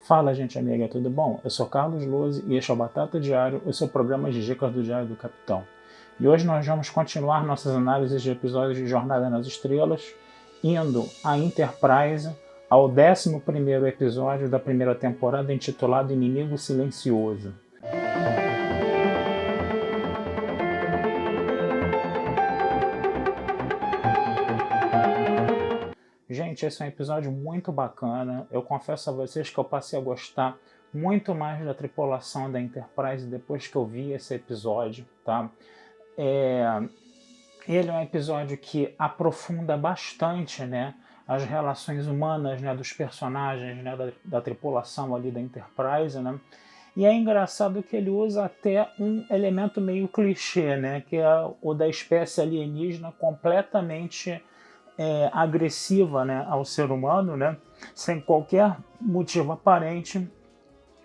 Fala, gente amiga, tudo bom? Eu sou Carlos Lose e este é o Batata Diário, o seu programa de dicas do Diário do Capitão. E hoje nós vamos continuar nossas análises de episódios de Jornada nas Estrelas, indo a Enterprise ao 11º episódio da primeira temporada, intitulado Inimigo Silencioso. Gente, esse é um episódio muito bacana. Eu confesso a vocês que eu passei a gostar muito mais da tripulação da Enterprise depois que eu vi esse episódio, tá? Ele é um episódio que aprofunda bastante, né, as relações humanas, né, dos personagens, né, da tripulação ali da Enterprise, né? E é engraçado que ele usa até um elemento meio clichê, né, que é o da espécie alienígena completamente agressiva, né, ao ser humano, né, sem qualquer motivo aparente.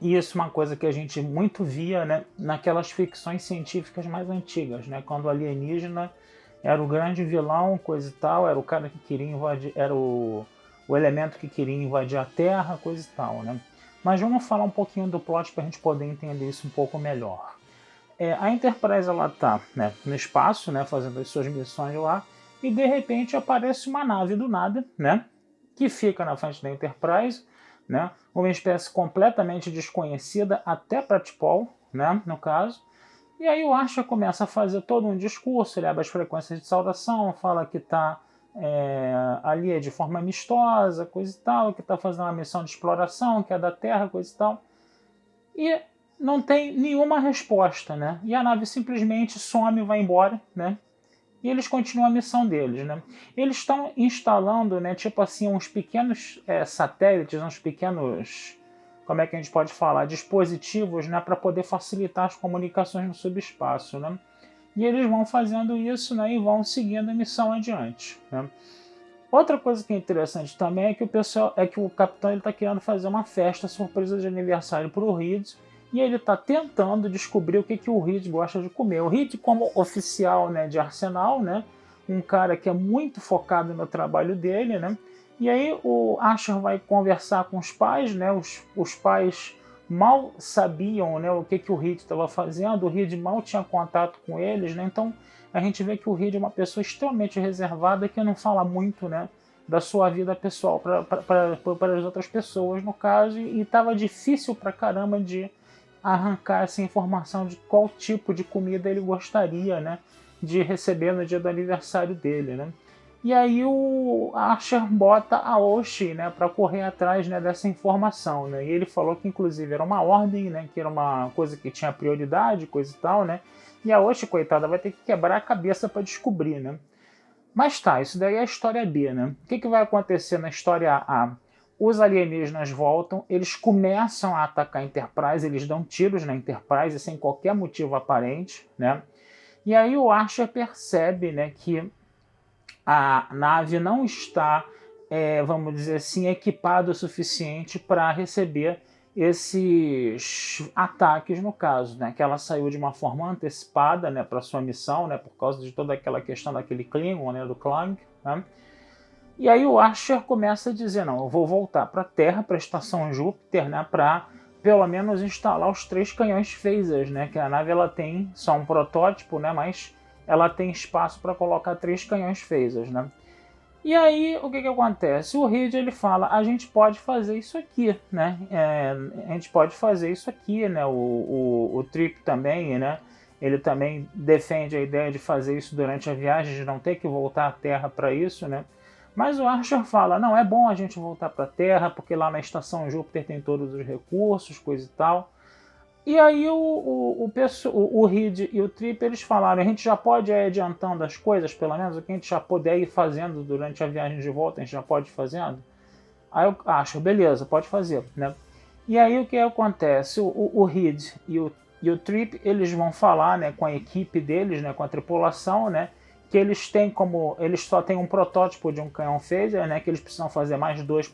E isso é uma coisa que a gente muito via, né, naquelas ficções científicas mais antigas, né, quando o alienígena era o grande vilão, coisa e tal, era o cara que queria invadir, era o elemento que queria invadir a Terra, coisa e tal, né. Mas vamos falar um pouquinho do plot para a gente poder entender isso um pouco melhor. A Enterprise, ela tá, né, no espaço, né, fazendo as suas missões lá, e de repente aparece uma nave do nada, né, que fica na frente da Enterprise, né, uma espécie completamente desconhecida até para T'Pol, né, no caso. E aí o Archer começa a fazer todo um discurso, ele abre as frequências de saudação, fala que está ali de forma amistosa, coisa e tal, que está fazendo uma missão de exploração, que é da Terra, coisa e tal. E não tem nenhuma resposta, né? E a nave simplesmente some e vai embora, né? E eles continuam a missão deles, né? Eles estão instalando, né, tipo assim, uns pequenos satélites, uns pequenos, como é que a gente pode falar, dispositivos, né, para poder facilitar as comunicações no subespaço, né? E eles vão fazendo isso, né, e vão seguindo a missão adiante, né? Outra coisa que é interessante também é que o capitão está querendo fazer uma festa surpresa de aniversário para o Reed, e ele está tentando descobrir o que o Reed gosta de comer. O Reed, como oficial, né, de Arsenal, né, um cara que é muito focado no trabalho dele, né, e aí o Archer vai conversar com os pais, né, os pais mal sabiam, né, o que o Reed estava fazendo, o Reed mal tinha contato com eles, né, então a gente vê que o Reed é uma pessoa extremamente reservada que não fala muito, né, da sua vida pessoal para as outras pessoas, no caso, e estava difícil pra caramba de arrancar essa informação de qual tipo de comida ele gostaria, né, de receber no dia do aniversário dele, né. E aí o Archer bota a Oshi, né, para correr atrás, né, dessa informação, né, e ele falou que inclusive era uma ordem, né, que era uma coisa que tinha prioridade, coisa e tal, né, e a Oshi, coitada, vai ter que quebrar a cabeça para descobrir, né. Mas tá, isso daí é a história B, né. O que vai acontecer na história A? Os alienígenas voltam, eles começam a atacar a Enterprise, eles dão tiros na Enterprise sem qualquer motivo aparente, né? E aí o Archer percebe, né, que a nave não está, vamos dizer assim, equipada o suficiente para receber esses ataques, no caso, né? Que ela saiu de uma forma antecipada, né, para sua missão, né, por causa de toda aquela questão daquele Klingon, né, do Klang, né? E aí o Archer começa a dizer, não, eu vou voltar para a Terra, para a estação Júpiter, né, para pelo menos instalar os 3 canhões phasers, né, que a nave ela tem só um protótipo, né, mas ela tem espaço para colocar 3 canhões phasers, né. E aí o que acontece? O Reed ele fala, a gente pode fazer isso aqui, né, a gente pode fazer isso aqui, né, o Trip também, né, ele também defende a ideia de fazer isso durante a viagem, de não ter que voltar à Terra para isso, né. Mas o Archer fala, não, é bom a gente voltar para a Terra, porque lá na estação Júpiter tem todos os recursos, coisa e tal. E aí o Reed e o Trip, eles falaram, a gente já pode ir adiantando as coisas, pelo menos o que a gente já puder ir fazendo durante a viagem de volta, a gente já pode ir fazendo? Aí eu acho, beleza, pode fazer, né? E aí o que acontece? O Reed e o Trip, eles vão falar, né, com a equipe deles, né, com a tripulação, né, que eles só têm um protótipo de um canhão phaser, né, que eles precisam fazer mais dois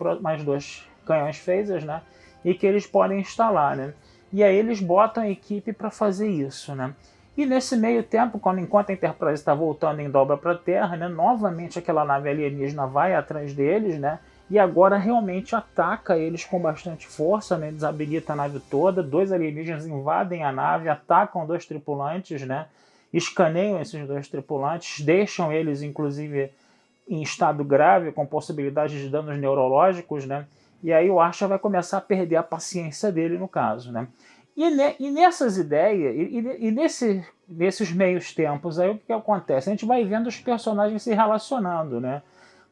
canhões phasers, né, e que eles podem instalar, né. E aí eles botam a equipe para fazer isso, né. E nesse meio tempo, enquanto a Enterprise está voltando em dobra para a Terra, né, novamente aquela nave alienígena vai atrás deles, né, e agora realmente ataca eles com bastante força, né? Desabilita a nave toda, 2 alienígenas invadem a nave, atacam 2 tripulantes, né? Escaneiam esses 2 tripulantes, deixam eles inclusive em estado grave, com possibilidade de danos neurológicos, né? E aí o Archer vai começar a perder a paciência dele no caso, né? E nessas ideias, nesses meios tempos, aí o que acontece? A gente vai vendo os personagens se relacionando, né?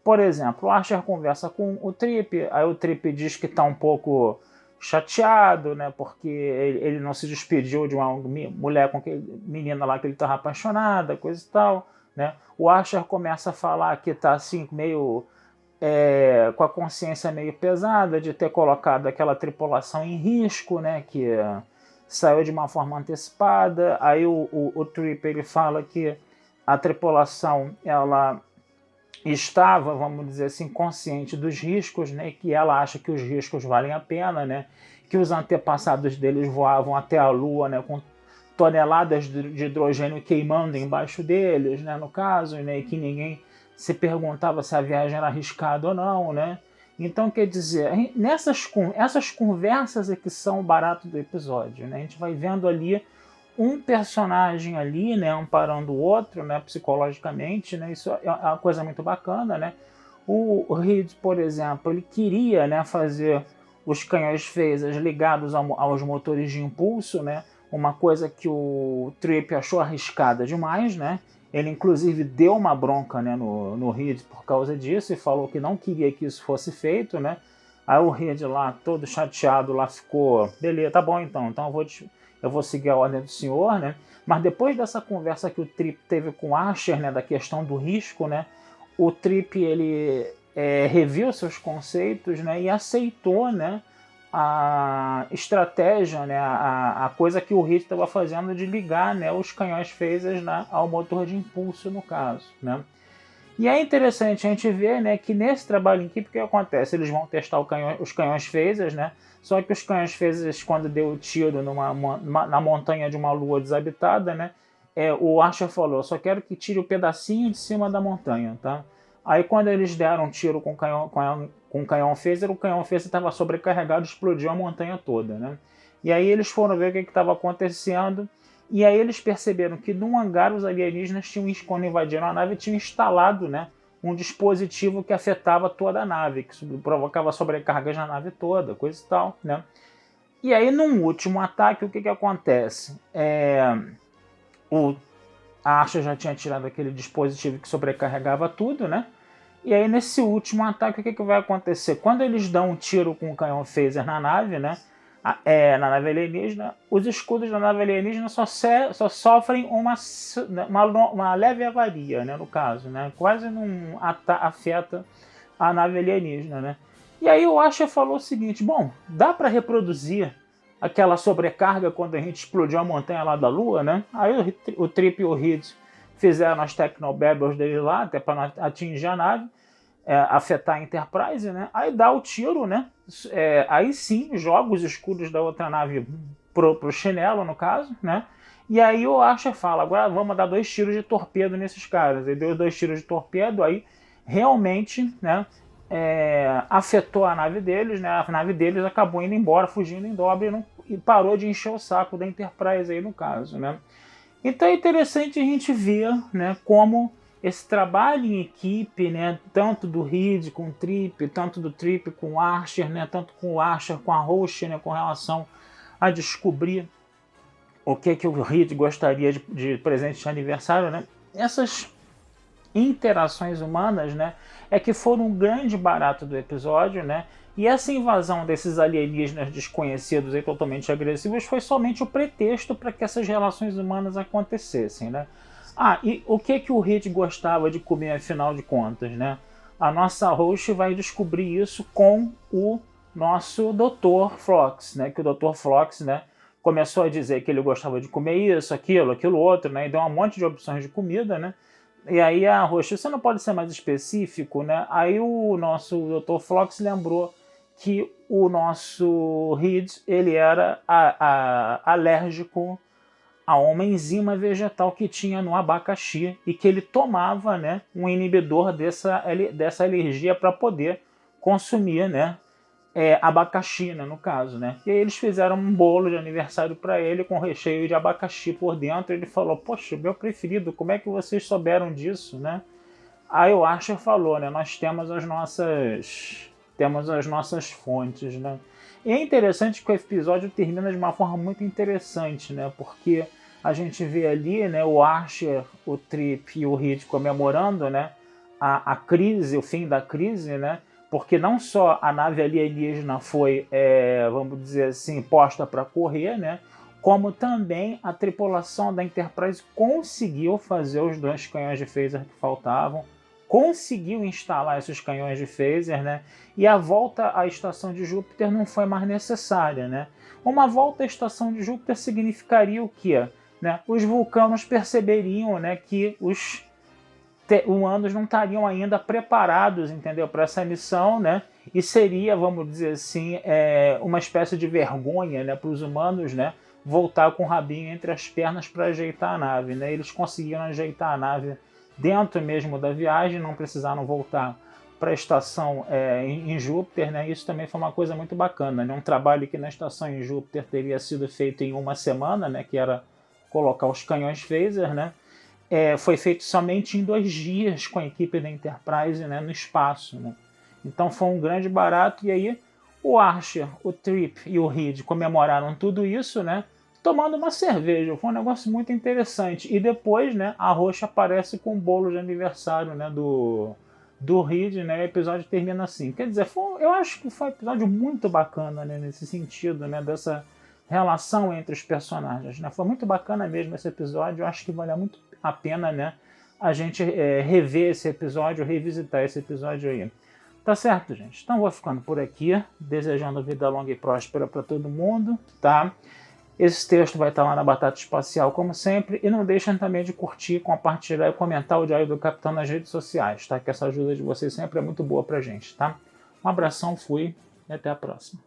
Por exemplo, o Archer conversa com o Trip, aí o Trip diz que está um pouco chateado, né? Porque ele não se despediu de uma mulher com aquele menina lá que ele estava apaixonada, coisa e tal, né? O Archer começa a falar que está assim meio com a consciência meio pesada de ter colocado aquela tripulação em risco, né? Que saiu de uma forma antecipada. Aí o Trip ele fala que a tripulação ela estava, vamos dizer assim, consciente dos riscos, né? Que ela acha que os riscos valem a pena, né? Que os antepassados deles voavam até a Lua, né? Com toneladas de hidrogênio queimando embaixo deles, né? No caso, né? E que ninguém se perguntava se a viagem era arriscada ou não, né? Então, quer dizer, essas conversas é que são o barato do episódio, né? A gente vai vendo ali um personagem ali, né, amparando o outro, né, psicologicamente, né, isso é uma coisa muito bacana, né. O Reed, por exemplo, ele queria, né, fazer os canhões phasers ligados aos motores de impulso, né, uma coisa que o Trip achou arriscada demais, né. Ele inclusive deu uma bronca, né, no Reed por causa disso e falou que não queria que isso fosse feito, né. Aí o Reed lá, todo chateado, lá ficou, beleza, tá bom então eu vou seguir a ordem do senhor, né? Mas depois dessa conversa que o Trip teve com o Archer, né, da questão do risco, né, o Trip ele reviu seus conceitos, né, e aceitou, né, a estratégia, né, a coisa que o Reed estava fazendo de ligar, né, os canhões phasers, né, ao motor de impulso no caso, né? E é interessante a gente ver, né, que nesse trabalho em equipe o que acontece? Eles vão testar os canhões phasers, né? Só que os canhões phasers, quando deu o tiro na montanha de uma lua desabitada, né? O Archer falou, só quero que tire o pedacinho de cima da montanha, tá? Aí quando eles deram um tiro com o canhão phaser estava sobrecarregado e explodiu a montanha toda, né? E aí eles foram ver o que estava acontecendo. E aí eles perceberam que num hangar os alienígenas quando invadiram a nave, tinham instalado, né, um dispositivo que afetava toda a nave, que provocava sobrecargas na nave toda, coisa e tal, né? E aí num último ataque, o que acontece? A Archer já tinha tirado aquele dispositivo que sobrecarregava tudo, né? E aí nesse último ataque, o que vai acontecer? Quando eles dão um tiro com o canhão phaser na nave, né? Na nave alienígena, os escudos da nave alienígena só sofrem uma leve avaria, né, no caso, né, quase não afeta a nave alienígena, né. E aí o Asher falou o seguinte, bom, dá para reproduzir aquela sobrecarga quando a gente explodiu a montanha lá da Lua, né? Aí o Trip e o Reed fizeram as Technobabbles dele lá, até para atingir a nave, afetar a Enterprise, né? Aí dá o tiro, né? Aí sim joga os escudos da outra nave pro chinelo, no caso, né? E aí o Archer fala, agora vamos dar 2 tiros de torpedo nesses caras. Ele deu 2 tiros de torpedo, aí realmente, né? Afetou a nave deles, né? A nave deles acabou indo embora, fugindo em dobra e parou de encher o saco da Enterprise aí no caso, né? Então é interessante a gente ver, né, como esse trabalho em equipe, né, tanto do Reed com o Trip, tanto do Trip com o Archer, né, tanto com o Archer com a Roche, né, com relação a descobrir o que o Reed gostaria de presente de aniversário, né, essas interações humanas, né, é que foram um grande barato do episódio, né, e essa invasão desses alienígenas desconhecidos e totalmente agressivos foi somente o pretexto para que essas relações humanas acontecessem, né. E o que o Reed gostava de comer, afinal de contas, né? A nossa host vai descobrir isso com o nosso Dr. Phlox, né? Que o Dr. Phlox, né, começou a dizer que ele gostava de comer isso, aquilo outro, né? E deu um monte de opções de comida, né? E aí a host, você não pode ser mais específico, né? Aí o nosso Dr. Phlox lembrou que o nosso Reed, ele era alérgico a uma enzima vegetal que tinha no abacaxi e que ele tomava, né, um inibidor dessa alergia para poder consumir, né, abacaxi, né, no caso, né? E aí eles fizeram um bolo de aniversário para ele com recheio de abacaxi por dentro. Ele falou: poxa, meu preferido, como é que vocês souberam disso, né? Aí o Archer falou, né? Nós temos as nossas fontes, né? E é interessante que o episódio termina de uma forma muito interessante, né? Porque a gente vê ali, né, o Archer, o Trip e o Reed comemorando, né, a crise, o fim da crise, né? Porque não só a nave alienígena foi, vamos dizer assim, posta para correr, né? Como também a tripulação da Enterprise conseguiu fazer os 2 canhões de phaser que faltavam, conseguiu instalar esses canhões de phaser, né? E a volta à estação de Júpiter não foi mais necessária, né? Uma volta à estação de Júpiter significaria o quê? Né? Os vulcanos perceberiam, né, que os humanos não estariam ainda preparados, entendeu, para essa missão, né? E seria, vamos dizer assim, uma espécie de vergonha, né, para os humanos, né, voltar com o rabinho entre as pernas para ajeitar a nave, né? Eles conseguiram ajeitar a nave dentro mesmo da viagem, não precisaram voltar para a estação em Júpiter, né? Isso também foi uma coisa muito bacana, né? Um trabalho que na estação em Júpiter teria sido feito em uma semana, né, que era colocar os canhões phaser, né? Foi feito somente em 2 dias com a equipe da Enterprise, né, no espaço, né? Então foi um grande barato. E aí o Archer, o Trip e o Reed comemoraram tudo isso, né, tomando uma cerveja. Foi um negócio muito interessante. E depois, né, a Rocha aparece com um bolo de aniversário, né, do Reed, né? O episódio termina assim. Quer dizer, eu acho que foi um episódio muito bacana, né, nesse sentido, né, dessa relação entre os personagens, né? Foi muito bacana mesmo esse episódio. Eu acho que vale muito a pena, né, a gente rever esse episódio, revisitar esse episódio aí. Tá certo, gente? Então vou ficando por aqui, desejando vida longa e próspera para todo mundo, tá? Esse texto vai estar lá na Batata Espacial, como sempre, e não deixem também de curtir, compartilhar e comentar o Diário do Capitão nas redes sociais, tá? Que essa ajuda de vocês sempre é muito boa pra gente, tá? Um abração, fui e até a próxima.